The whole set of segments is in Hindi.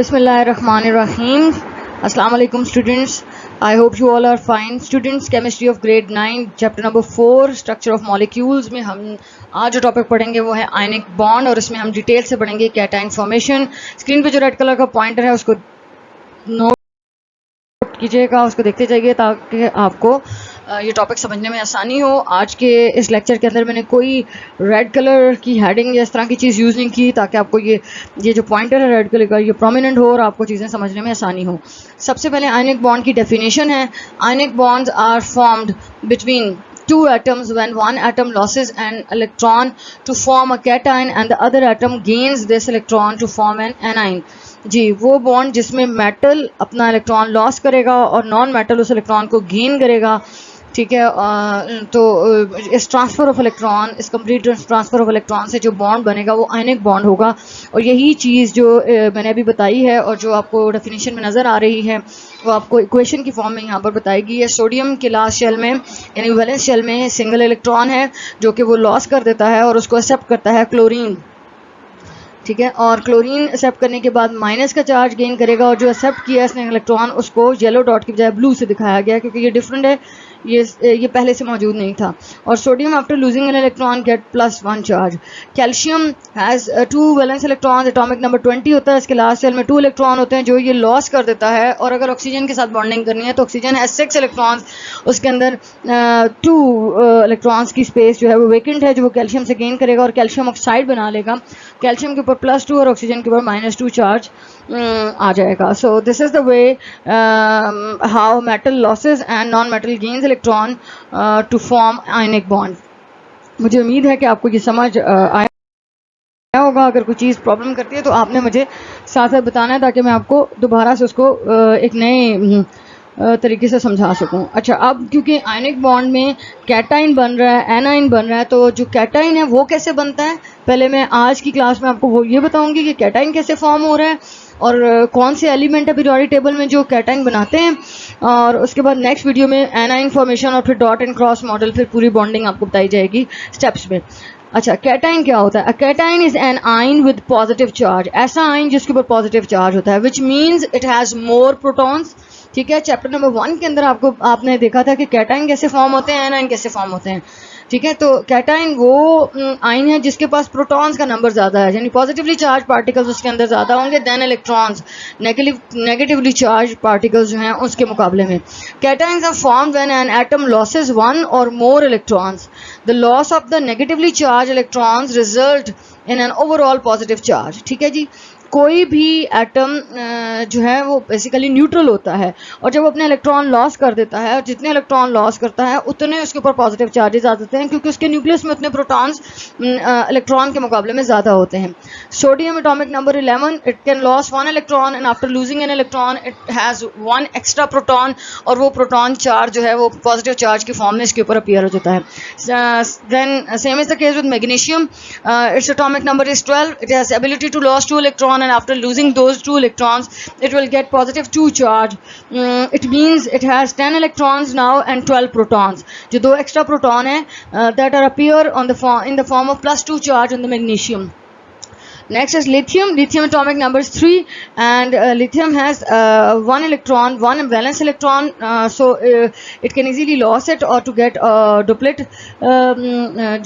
Bismillahirrahmanirrahim. Assalamu alaikum students. I hope you all are fine. Students, chemistry of grade 9, chapter number 4, structure of molecules में हम आज जो टॉपिक पढ़ेंगे वो है आयनिक बॉन्ड और इसमें हम डिटेल से पढ़ेंगे कैटाइन फॉर्मेशन. स्क्रीन पे जो रेड कलर का पॉइंटर है उसको नोट कीजिएगा, उसको देखते जाइए ताकि आपको ये टॉपिक समझने में आसानी हो. आज के इस लेक्चर के अंदर मैंने कोई रेड कलर की हेडिंग या इस तरह की चीज़ यूज़ नहीं की ताकि आपको ये जो पॉइंटर है रेड कलर का ये प्रोमिनेंट हो और आपको चीज़ें समझने में आसानी हो. सबसे पहले आयनिक बॉन्ड की डेफिनेशन है. Ionic bonds are formed between two atoms when one atom loses an electron to form a cation and the other atom gains this electron to form an anion. जी, वो बॉन्ड जिसमें मेटल अपना इलेक्ट्रॉन लॉस करेगा और नॉन मेटल उस इलेक्ट्रॉन को गेन करेगा. ठीक है, तो इस ट्रांसफ़र ऑफ इलेक्ट्रॉन, इस कंप्लीट ट्रांसफ़र ऑफ इलेक्ट्रॉन से जो बॉन्ड बनेगा वो आयनिक बॉन्ड होगा. और यही चीज़ जो मैंने अभी बताई है और जो आपको डेफिनेशन में नज़र आ रही है वो आपको इक्वेशन की फॉर्म में यहाँ पर बताएगी. है सोडियम के लास्ट शेल में यानी वैलेंस शेल में सिंगल इलेक्ट्रॉन है जो कि वो लॉस कर देता है और उसको एक्सेप्ट करता है क्लोरीन. ठीक है, और क्लोरीन एक्सेप्ट करने के बाद माइनस का चार्ज गेन करेगा और जो एक्सेप्ट किया इसने इलेक्ट्रॉन उसको येलो डॉट की बजाय ब्लू से दिखाया गया क्योंकि ये डिफरेंट है, ये पहले से मौजूद नहीं था. और sodium after losing an electron get +1 charge. Calcium has 2 valence electron, atomic number 20 होता है. इसके लास्ट शेल में 2 इलेक्ट्रॉन होते हैं जो ये लॉस कर देता है. और अगर ऑक्सीजन के साथ बॉन्डिंग करनी है तो ऑक्सीजन हैज़ 6 इलेक्ट्रॉन्स, उसके अंदर 2 इलेक्ट्रॉन्स की स्पेस जो है वो वेकेंट है जो वो कैल्शियम से गेन करेगा और कैल्शियम ऑक्साइड बना लेगा. कैल्शियम के ऊपर +2 और ऑक्सीजन के ऊपर -2 चार्ज आ जाएगा. So this is the way how metal loses and non metal gains electron to form ionic bond. मुझे उम्मीद है कि आपको ये समझ आया होगा. अगर कोई चीज़ प्रॉब्लम करती है तो आपने मुझे साथ साथ बताना है ताकि मैं आपको दोबारा से उसको एक नए तरीके से समझा सकूं. अच्छा, अब क्योंकि आयनिक बॉन्ड में कैटाइन बन रहा है, एनाइन बन रहा है, तो जो कैटाइन है वो कैसे बनता है पहले मैं आज की क्लास में आपको वो ये बताऊंगी कि कैटाइन कैसे फॉर्म हो रहा है और कौन से एलिमेंट है पीरियोडिक टेबल में जो कैटाइन बनाते हैं. और उसके बाद नेक्स्ट वीडियो में एनाइन फॉर्मेशन और फिर डॉट एंड क्रॉस मॉडल, फिर पूरी बॉन्डिंग आपको बताई जाएगी स्टेप्स में. अच्छा, कैटाइन क्या होता है? कैटाइन इज एन आइन विद पॉजिटिव चार्ज. ऐसा आइन जिसके ऊपर पॉजिटिव चार्ज होता है which means it has more protons. ठीक है, चैप्टर नंबर 1 के अंदर आपने देखा था कि कैटाइन कैसे फॉर्म होते हैं, एनाइन कैसे फॉर्म होते हैं. ठीक है, तो कैटाइन वो आइन है जिसके पास प्रोटॉन्स का नंबर ज़्यादा है यानी पॉजिटिवली चार्ज पार्टिकल्स उसके अंदर ज़्यादा होंगे than electrons, negatively charge particles जो हैं उसके मुकाबले में. Cations are formed when an atom loses 1 और more electrons. The loss of the negatively charge electrons result in an overall positive charge. ठीक है जी, कोई भी एटम जो है वो बेसिकली न्यूट्रल होता है और जब अपने इलेक्ट्रॉन लॉस कर देता है और जितने इलेक्ट्रॉन लॉस करता है उतने उसके ऊपर पॉजिटिव चार्जेस आ जाते हैं क्योंकि उसके न्यूक्लियस में उतने प्रोटॉन्स इलेक्ट्रॉन के मुकाबले में ज़्यादा होते हैं. Sodium atomic number 11, it can loss 1 electron and after losing an electron it has 1 extra proton और वो प्रोटॉन चार्ज जो है वो पॉजिटिव चार्ज की फॉर्म में इसके ऊपर अपीयर हो जाता है. Then same is the case with magnesium. Its atomic number is 12, it has ability to loss 2 electron and after losing those 2 electrons it will get +2 charge. It means it has 10 electrons now and 12 protons. जो 2 extra proton है that are appear on in the form of +2 charge on the magnesium. Next is lithium. Lithium atomic number is 3 and lithium has 1 electron, 1 valence electron, so it can easily lose it or to get duplet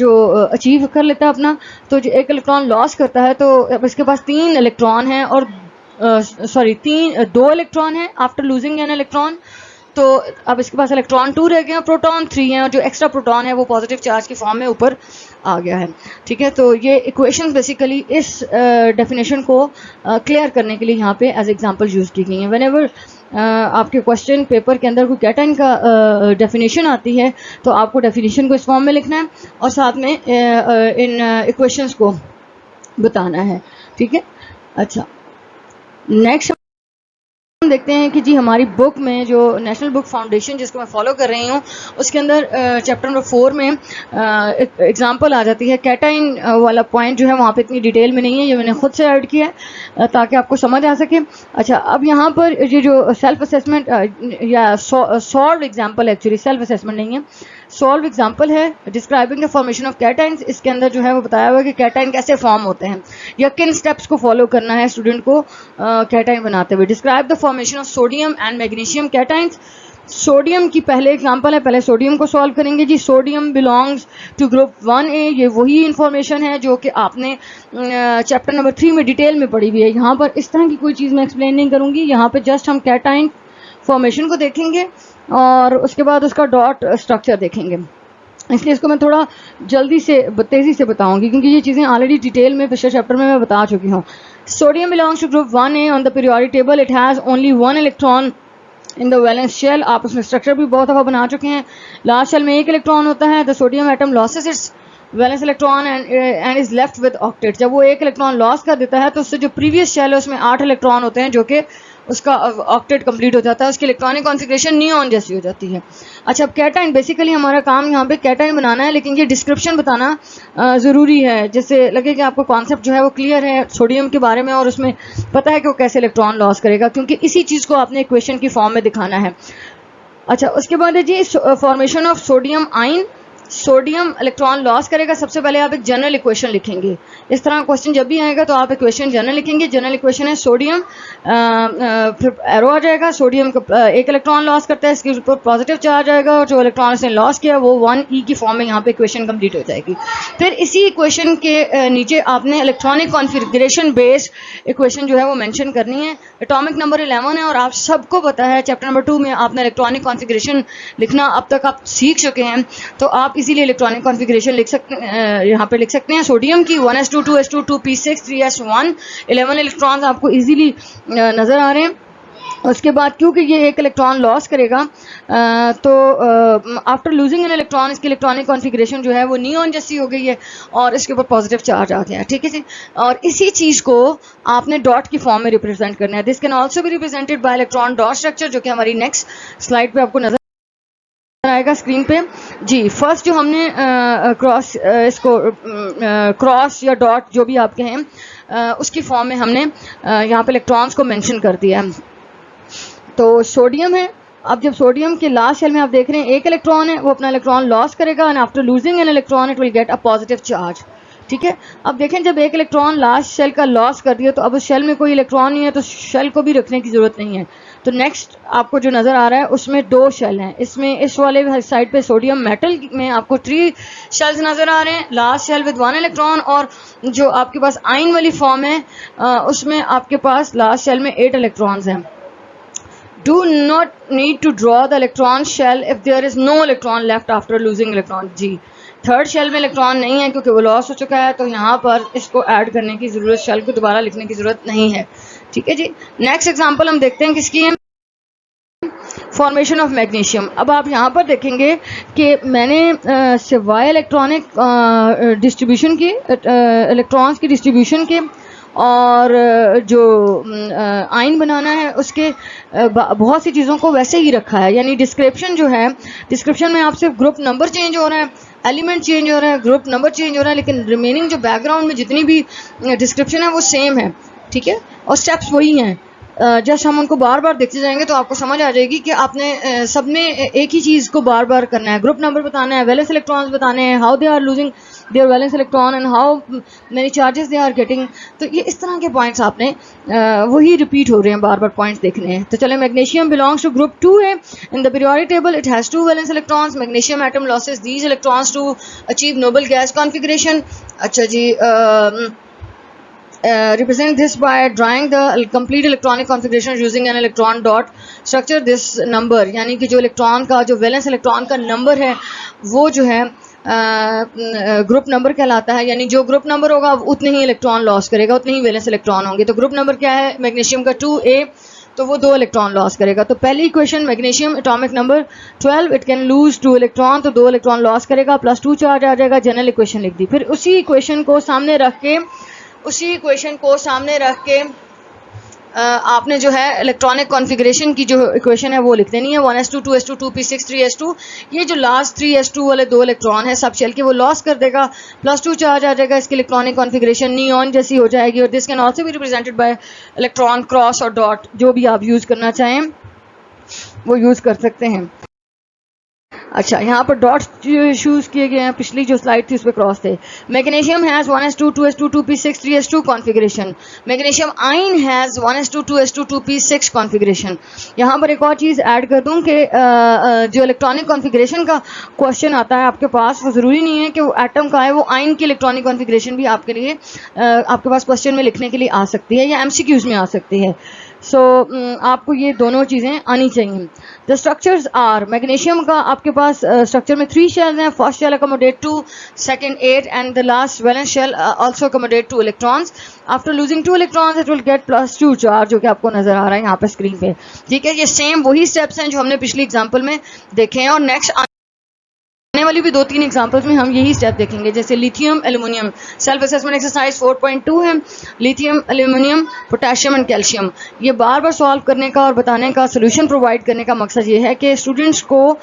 जो achieve कर लेता है अपना. तो जो एक इलेक्ट्रॉन लॉस करता है तो अब इसके पास 3 इलेक्ट्रॉन हैं और 2 इलेक्ट्रॉन हैं आफ्टर लूजिंग एन इलेक्ट्रॉन. तो अब इसके पास इलेक्ट्रॉन 2 रह गए हैं, प्रोटॉन 3 हैं और जो एक्स्ट्रा प्रोटॉन है वो पॉजिटिव चार्ज की फॉर्म में ऊपर आ गया है. ठीक है, तो ये इक्वेशंस बेसिकली इस डेफिनेशन को क्लियर करने के लिए यहाँ पे एज एग्जांपल यूज़ की गई हैं. व्हेनेवर आपके क्वेश्चन पेपर के अंदर कोई कैटाइन का डेफिनेशन आती है तो आपको डेफिनेशन को इस फॉर्म में लिखना है और साथ में इन इक्वेशंस को बताना है. ठीक है, अच्छा नेक्स्ट देखते हैं कि जी हमारी बुक में जो नेशनल बुक फाउंडेशन जिसको मैं फॉलो कर रही हूँ उसके अंदर चैप्टर नंबर 4 में एग्जांपल आ जाती है. कैटाइन वाला पॉइंट जो है वहाँ पे इतनी डिटेल में नहीं है, ये मैंने खुद से ऐड किया है ताकि आपको समझ आ सके. अच्छा, अब यहाँ पर ये जो सेल्फ असेसमेंट या solve example, actually self assessment नहीं है, सॉल्व एग्जांपल है describing the formation of cations. इसके अंदर जो है वो बताया हुआ है कि कैटाइन कैसे फॉर्म होते हैं या किन स्टेप्स को फॉलो करना है स्टूडेंट को कैटाइन बनाते हुए। Describe the formation of sodium and magnesium cations. Sodium की पहले एग्जांपल है, पहले सोडियम को सॉल्व करेंगे जी। Sodium belongs to group 1A। ये वही इंफॉर्मेशन है जो कि आपने चैप्टर नंबर 3 में डिटेल में पढ़ी हुई है। यहाँ पर इस तरह की कोई चीज़ मैं एक्सप्लेन नहीं करूँगी, यहाँ पे जस्ट हम कैटाइन फॉर्मेशन को देखेंगे और उसके बाद उसका डॉट स्ट्रक्चर देखेंगे, इसलिए इसको मैं थोड़ा जल्दी से तेज़ी से बताऊंगी क्योंकि ये चीज़ें ऑलरेडी डिटेल में पिछले चैप्टर में मैं बता चुकी हूँ। Sodium belongs to group 1A on the periodic table. It has only 1 electron in the valence shell. आप उसमें स्ट्रक्चर भी बहुत दफ़ा बना चुके हैं। लास्ट शेल में 1 इलेक्ट्रॉन होता है। The sodium atom loses its valence electron and is left with octet. जब वो 1 इलेक्ट्रॉन लॉस कर देता है तो उससे जो प्रीवियस शेल है उसमें 8 इलेक्ट्रॉन होते हैं, जो कि उसका ऑक्टेट कंप्लीट हो जाता है, उसकी इलेक्ट्रॉनिक कॉन्फ़िगरेशन नियॉन जैसी हो जाती है। अच्छा, अब कैटाइन, बेसिकली हमारा काम यहाँ पे कैटाइन बनाना है, लेकिन ये डिस्क्रिप्शन बताना ज़रूरी है, जिससे लगे कि आपको कॉन्सेप्ट जो है वो क्लियर है सोडियम के बारे में और उसमें पता है कि वो कैसे इलेक्ट्रॉन लॉस करेगा, क्योंकि इसी चीज़ को आपने इक्वेशन की फॉर्म में दिखाना है। अच्छा, उसके बाद है जी formation of sodium ion. Sodium electron loss करेगा। सबसे पहले आप एक जनरल इक्वेशन लिखेंगे। इस तरह क्वेश्चन जब भी आएगा तो आप इक्वेशन जनरल लिखेंगे। जनरल इक्वेशन है सोडियम, फिर एरो आ जाएगा, सोडियम का 1 इलेक्ट्रॉन लॉस करता है, इसके ऊपर पॉजिटिव चार्ज आएगा और जो इलेक्ट्रॉन इसने लॉस किया वो 1E की फॉर्म में यहाँ पे इक्वेशन कंप्लीट हो जाएगी। फिर इसी इक्वेशन के नीचे आपने इलेक्ट्रॉनिक कॉन्फ़िगरेशन बेस्ड इक्वेशन जो है वो मेंशन करनी है। एटॉमिक नंबर 11 है और आप सबको पता है चैप्टर नंबर 2 में आपने इलेक्ट्रॉनिक कॉन्फ़िगरेशन लिखना अब तक आप सीख चुके हैं, तो आप इसीलिए इलेक्ट्रॉनिक कॉन्फ़िगरेशन लिख सकते यहाँ पे लिख सकते हैं। सोडियम की 1s2 2s2 2p6 3s1 11 electrons आपको इजीली नज़र आ रहे हैं। उसके बाद क्योंकि ये 1 इलेक्ट्रॉन लॉस करेगा तो आफ्टर लूजिंग एन इलेक्ट्रॉन इसकी इलेक्ट्रॉनिक कॉन्फ़िगरेशन जो है वो नियॉन जैसी हो गई है और इसके ऊपर पॉजिटिव चार्ज आ गया है, ठीक है जी। और इसी चीज़ को आपने डॉट की फॉर्म में रिप्रेजेंट करना है। दिस कैन ऑल्सो भी represented by electron dot structure, जो कि हमारी नेक्स्ट स्लाइड पे आपको नजर आएगा स्क्रीन पे जी। फर्स्ट जो हमने क्रॉस इसको क्रॉस या डॉट जो भी आप कहें उसकी फॉर्म में हमने यहाँ पे इलेक्ट्रॉन्स को मेंशन कर दिया है। तो सोडियम है। अब जब सोडियम के लास्ट शेल में आप देख रहे हैं 1 इलेक्ट्रॉन है, वो अपना इलेक्ट्रॉन लॉस करेगा and after losing an electron it will get a positive charge, ठीक है। अब देखें जब 1 इलेक्ट्रॉन लास्ट शेल का लॉस कर दिया तो अब उस शेल में कोई इलेक्ट्रॉन नहीं है, तो शेल को भी रखने की ज़रूरत नहीं है। तो नेक्स्ट आपको जो नज़र आ रहा है उसमें 2 शेल हैं। इसमें इस वाले साइड पे सोडियम मेटल में आपको 3 शेल्स नज़र आ रहे हैं, लास्ट शेल विद 1 इलेक्ट्रॉन, और जो आपके पास आयन वाली फॉर्म है उसमें आपके पास लास्ट शेल में 8 इलेक्ट्रॉन्स हैं। Do not need to draw the electron shell if there is no electron left after losing electron। Ji, third shell में इलेक्ट्रॉन नहीं है क्योंकि वो लॉस हो चुका है, तो यहाँ पर इसको ऐड करने की ज़रूरत, शेल को दोबारा लिखने की ज़रूरत नहीं है, ठीक है जी। नेक्स्ट एग्जांपल हम देखते हैं किसकी है, फॉर्मेशन ऑफ मैग्नीशियम। अब आप यहाँ पर देखेंगे कि मैंने सिवाय इलेक्ट्रॉनिक डिस्ट्रीब्यूशन की इलेक्ट्रॉन्स की डिस्ट्रीब्यूशन के और जो आयन बनाना है उसके बहुत सी चीज़ों को वैसे ही रखा है। यानी डिस्क्रिप्शन जो है, डिस्क्रिप्शन में आप सिर्फ ग्रुप नंबर चेंज हो रहा है, एलिमेंट चेंज हो रहा है, ग्रुप नंबर चेंज हो रहा है, लेकिन रिमेनिंग जो बैकग्राउंड में जितनी भी डिस्क्रिप्शन है वो सेम है, ठीक है, और स्टेप्स वही हैं। जस्ट हम उनको बार बार देखते जाएंगे तो आपको समझ आ जाएगी कि आपने सब में एक ही चीज़ को बार बार करना है। ग्रुप नंबर बताना है, वैलेंस इलेक्ट्रॉन्स बताने हैं, how they are losing their valence electron and how many charges they are getting. तो ये इस तरह के पॉइंट्स आपने वही रिपीट हो रहे हैं, बार बार पॉइंट्स देखने हैं। तो चले, मैग्नीशियम बिलोंग्स टू ग्रुप 2 है in the periodic table. It has 2 valence electrons. Magnesium atom loses these electrons to achieve noble gas configuration. अच्छा जी, represent this by drawing the complete electronic configuration using an electron dot structure। this number यानी कि जो इलेक्ट्रॉन का, जो वैलेंस इलेक्ट्रॉन का नंबर है वो जो है ग्रुप नंबर कहलाता है। यानी जो ग्रुप नंबर होगा उतने ही इलेक्ट्रॉन लॉस करेगा, उतने ही वैलेंस इलेक्ट्रॉन होंगे। तो ग्रुप नंबर क्या है मैग्नीशियम का 2A, तो वो 2 इलेक्ट्रॉन लॉस करेगा। तो पहली equation magnesium atomic number 12, it can lose 2 electron, तो 2 इलेक्ट्रॉन लॉस करेगा, प्लस 2 चार्ज आ जाएगा। जनरल इक्वेशन लिख दी। फिर उसी इक्वेशन को सामने रख के आपने जो है इलेक्ट्रॉनिक कॉन्फ़िगरेशन की जो इक्वेशन है वो लिख देनी है। 1s2 2s2 2p6 3s2। ये जो लास्ट 3s2 वाले 2 इलेक्ट्रॉन है सब शेल के वो लॉस कर देगा, प्लस 2 चार्ज आ जाएगा, इसकी इलेक्ट्रॉनिक कॉन्फ़िगरेशन नियॉन जैसी हो जाएगी। और this can also be represented by electron cross और डॉट, जो भी आप यूज़ करना चाहें वो यूज़ कर सकते हैं। अच्छा, यहाँ पर डॉट्स चूज किए गए हैं, पिछली जो स्लाइड थी उस पर क्रॉस थे। Magnesium has 1s2 2s2 2p6 3s2 configuration. Magnesium ion has 1s2 2s2 2p6 configuration. यहाँ पर एक और चीज़ ऐड कर दूँ कि जो इलेक्ट्रॉनिक कॉन्फ़िगरेशन का क्वेश्चन आता है आपके पास, वो ज़रूरी नहीं है कि वो एटम का है, वो आयन की इलेक्ट्रॉनिक कॉन्फ़िगरेशन भी आपके लिए आपके पास क्वेश्चन में लिखने के लिए आ सकती है या MCQs में आ सकती है। सो आपको ये दोनों चीज़ें आनी चाहिए। द स्ट्रक्चर्स आर, मैग्नीशियम का आपके पास स्ट्रक्चर में 3 शेल्स हैं। First shell accommodate 2, second 8 and the last valence shell also accommodate 2 electrons. After losing 2 electrons it will get +2 charge, जो कि आपको नजर आ रहा है यहाँ पे स्क्रीन पे। ठीक है, ये सेम वही स्टेप्स हैं जो हमने पिछली एग्जाम्पल में देखे हैं, और नेक्स्ट आने वाली भी 2-3 एग्जांपल्स में हम यही स्टेप देखेंगे। जैसे lithium aluminium, self assessment exercise 4.2 है। Lithium aluminium potassium and calcium, ये बार बार सॉल्व करने का और बताने का, सोल्यूशन प्रोवाइड करने का मकसद ये है कि स्टूडेंट्स को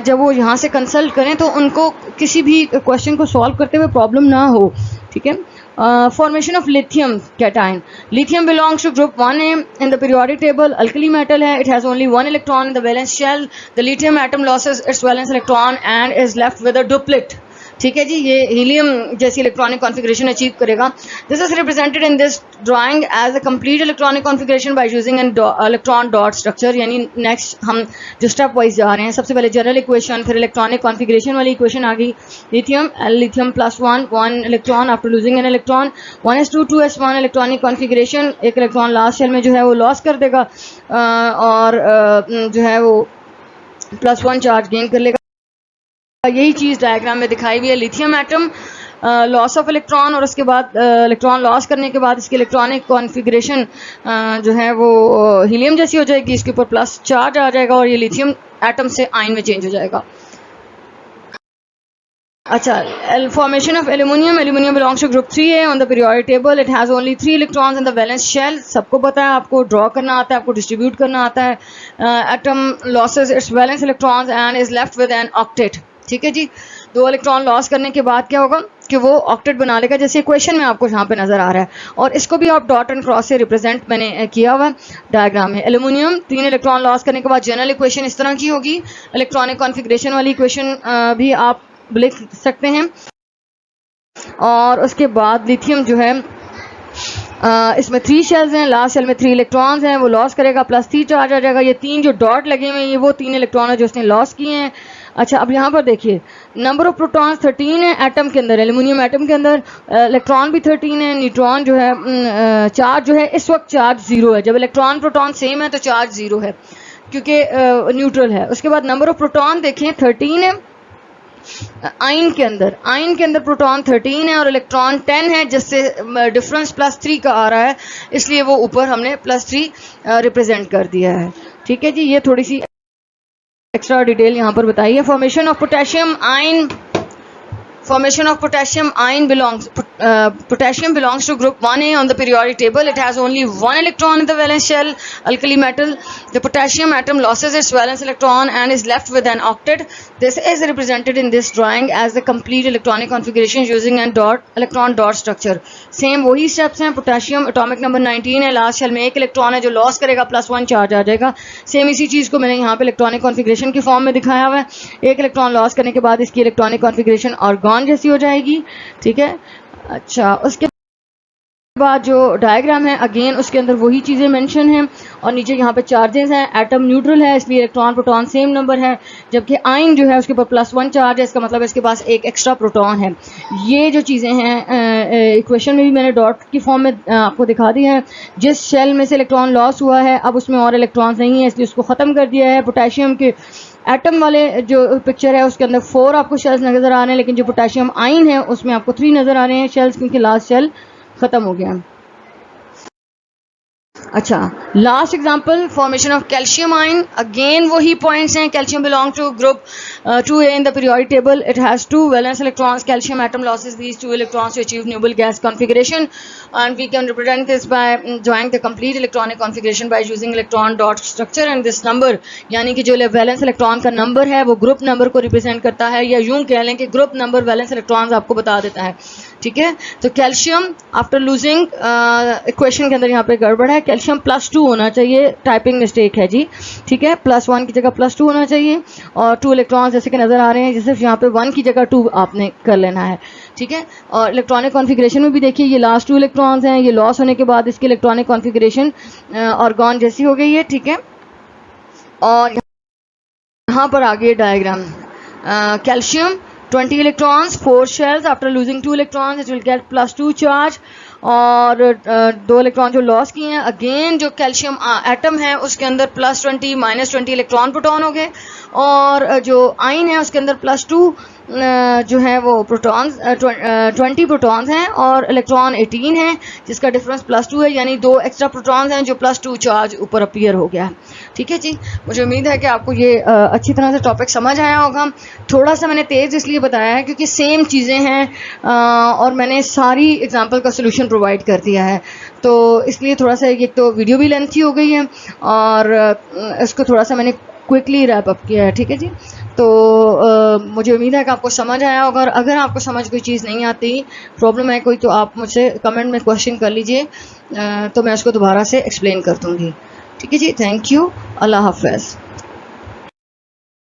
जब वो यहाँ से कंसल्ट करें तो उनको किसी भी क्वेश्चन को सॉल्व करते हुए प्रॉब्लम ना हो। ठीक है, formation of lithium cation, lithium belongs to group 1A in the periodic table, alkali metal है, it has only 1 electron in the valence shell, the lithium atom loses its valence electron and is left with a duplet. ठीक है जी, ये हीलियम जैसी इलेक्ट्रॉनिक कॉन्फ़िगरेशन अचीव करेगा। This is represented in this drawing as a complete electronic configuration by using an electron dot structure. यानी नेक्स्ट हम जो स्टेप वाइज जा रहे हैं, सबसे पहले जनरल इक्वेशन, फिर इलेक्ट्रॉनिक कॉन्फ़िगरेशन वाली इक्वेशन आ गई। Lithium +1 electron after losing an electron, 1s2 2s1 electronic configuration, एक इलेक्ट्रॉन लास्ट शेल में जो है वो लॉस कर देगा और जो है वो +1 चार्ज गेन कर लेगा। यही चीज़ डायग्राम में दिखाई हुई है। Lithium atom loss of electron, और उसके बाद इलेक्ट्रॉन लॉस करने के बाद इसकी इलेक्ट्रॉनिक कॉन्फ़िगरेशन जो है वो हीलियम जैसी हो जाएगी, इसके ऊपर प्लस चार्ज आ जाएगा और ये लिथियम एटम से आयन में चेंज हो जाएगा। अच्छा, formation of aluminium, aluminium belongs to group 3A on the periodic table, it has only 3 electrons in the valence shell. सबको पता है, आपको ड्रॉ करना आता है, आपको डिस्ट्रीब्यूट करना आता है। Atom loses its valence electrons and is left with an octet. ठीक है जी, 2 इलेक्ट्रॉन लॉस करने के बाद क्या होगा कि वो ऑक्टेट बना लेगा, जैसे इक्वेशन में आपको यहाँ पे नजर आ रहा है, और इसको भी आप डॉट एंड क्रॉस से रिप्रेजेंट मैंने किया हुआ डायग्राम में। एल्यूमिनियम 3 इलेक्ट्रॉन लॉस करने के बाद जनरल इक्वेशन इस तरह की होगी। इलेक्ट्रॉनिक कॉन्फ़िगरेशन वाली इक्वेशन भी आप लिख सकते हैं। और उसके बाद लिथियम जो है इसमें 3 शेल्स हैं, लास्ट शेल में 3 इलेक्ट्रॉन्स हैं, वो लॉस करेगा, +3 चार्ज आ जाएगा। ये 3 जो डॉट लगे हुए हैं, ये वो 3 इलेक्ट्रॉन है जो उसने लॉस किए हैं। अच्छा, अब यहाँ पर देखिए, नंबर ऑफ प्रोटॉन्स 13 है एटम के अंदर, एल्यूमिनियम एटम के अंदर। इलेक्ट्रॉन भी 13 है, न्यूट्रॉन जो है चार्ज जो है इस वक्त चार्ज 0 है। जब इलेक्ट्रॉन प्रोटॉन सेम है तो चार्ज 0 है, क्योंकि न्यूट्रल है। उसके बाद नंबर ऑफ प्रोटॉन देखें 13 है आयन के अंदर प्रोटॉन 13 है और इलेक्ट्रॉन 10 है, जिससे डिफरेंस +3 का आ रहा है, इसलिए वो ऊपर हमने +3 रिप्रेजेंट कर दिया है। ठीक है जी, ये थोड़ी सी एक्स्ट्रा डिटेल यहाँ पर बताई है। Formation of potassium ion, formation of potassium ion potassium belongs to group 1A on the periodic table. It has only 1 electron in the valence shell, alkali metal. The potassium atom loses its valence electron and is left with an octet. This is represented in this drawing as the complete electronic configuration using an electron dot structure. Same वही steps हैं। पोटेशियम atomic number 19 है, लास्ट शेल में 1 इलेक्ट्रॉन है जो लॉस करेगा, +1 चार्ज आ जाएगा। सेम इसी चीज़ को मैंने यहाँ पे इलेक्ट्रॉनिक कॉन्फ़िगरेशन की फॉर्म में दिखाया हुआ है। 1 इलेक्ट्रॉन लॉस करने के बाद इसकी इलेक्ट्रॉनिक कॉन्फ़िगरेशन ऑर्गन जैसी हो जाएगी। ठीक है, अच्छा, उसके बाद जो डायग्राम है अगेन उसके अंदर वही चीज़ें मेंशन हैं, और नीचे यहाँ पे चार्जेस हैं। एटम न्यूट्रल है, इसलिए इलेक्ट्रॉन प्रोटॉन सेम नंबर है, जबकि आयन जो है उसके ऊपर +1 चार्ज है, इसका मतलब इसके पास एक एक्स्ट्रा प्रोटॉन है। ये जो चीज़ें हैं इक्वेशन में भी मैंने डॉट की फॉर्म में आपको दिखा दी है। जिस शेल में से इलेक्ट्रॉन लॉस हुआ है, अब उसमें और इलेक्ट्रॉन्स नहीं है, इसलिए उसको ख़त्म कर दिया है। पोटेशियम के एटम वाले जो पिक्चर है उसके अंदर 4 आपको शेल्स नज़र आ रहे हैं, लेकिन जो पोटेशियम आयन है उसमें आपको 3 नज़र आ रहे हैं शेल्स, क्योंकि लास्ट शेल ख़त्म हो गया। अच्छा, last example, formation of calcium ion. Again वही पॉइंट्स हैं। Calcium belong to group 2A in the periodic table, it has 2 valence electrons, calcium atom loses these 2 electrons to achieve noble gas configuration, and we can represent this by drawing the complete electronic configuration by using electron dot structure, and this number यानी कि जो वैलेंस इलेक्ट्रॉन का नंबर है वो ग्रुप नंबर को रिप्रेजेंट करता है, या यूं कह लें कि ग्रुप नंबर वैलेंस इलेक्ट्रॉन्स आपको बता देता है। ठीक है, तो कैल्शियम आफ्टर लूजिंग इक्वेशन के अंदर यहाँ पे गड़बड़ है। कैल्शियम +2 होना चाहिए, टाइपिंग मिस्टेक है जी, ठीक है, +1 की जगह +2 होना चाहिए, और 2 इलेक्ट्रॉन्स जैसे कि नज़र आ रहे हैं, जैसे यहाँ पे 1 की जगह 2 आपने कर लेना है, ठीक है। और इलेक्ट्रॉनिक कॉन्फ़िगरेशन में भी देखिए ये लास्ट 2 इलेक्ट्रॉन्स हैं, ये लॉस होने के बाद इसकी इलेक्ट्रॉनिक कॉन्फ़िगरेशन ऑर्गन जैसी हो गई है, ठीक है। और यहाँ पर आगे diagram, calcium 20 electrons, 4 shells, after losing 2 electrons it will get +2 charge, और 2 इलेक्ट्रॉन जो लॉस किए हैं, अगेन जो कैल्शियम एटम है उसके अंदर +20 -20 इलेक्ट्रॉन प्रोटॉन हो गए, और जो आयन है उसके अंदर +2 जो है वो प्रोटॉन्स 20 प्रोटॉन्स हैं, और इलेक्ट्रॉन 18 है जिसका डिफरेंस +2 है, यानी 2 एक्स्ट्रा प्रोटॉन्स हैं जो +2 चार्ज ऊपर अपीयर हो गया है, ठीक है जी। मुझे उम्मीद है कि आपको ये अच्छी तरह से टॉपिक समझ आया होगा। थोड़ा सा मैंने तेज़ इसलिए बताया है क्योंकि सेम चीज़ें हैं, और मैंने सारी एग्जाम्पल का सोल्यूशन प्रोवाइड कर दिया है, तो इसलिए थोड़ा सा एक तो वीडियो भी लेंथी हो गई है, और इसको थोड़ा सा मैंने क्विकली रैप अप किया है, ठीक है जी। तो मुझे उम्मीद है कि आपको समझ आया होगा, और अगर आपको समझ कोई चीज़ नहीं आती, प्रॉब्लम है कोई, तो आप मुझसे कमेंट में क्वेश्चन कर लीजिए, तो मैं उसको दोबारा से एक्सप्लेन कर दूँगी, ठीक है जी। थैंक यू, अल्लाह हाफ़िज़।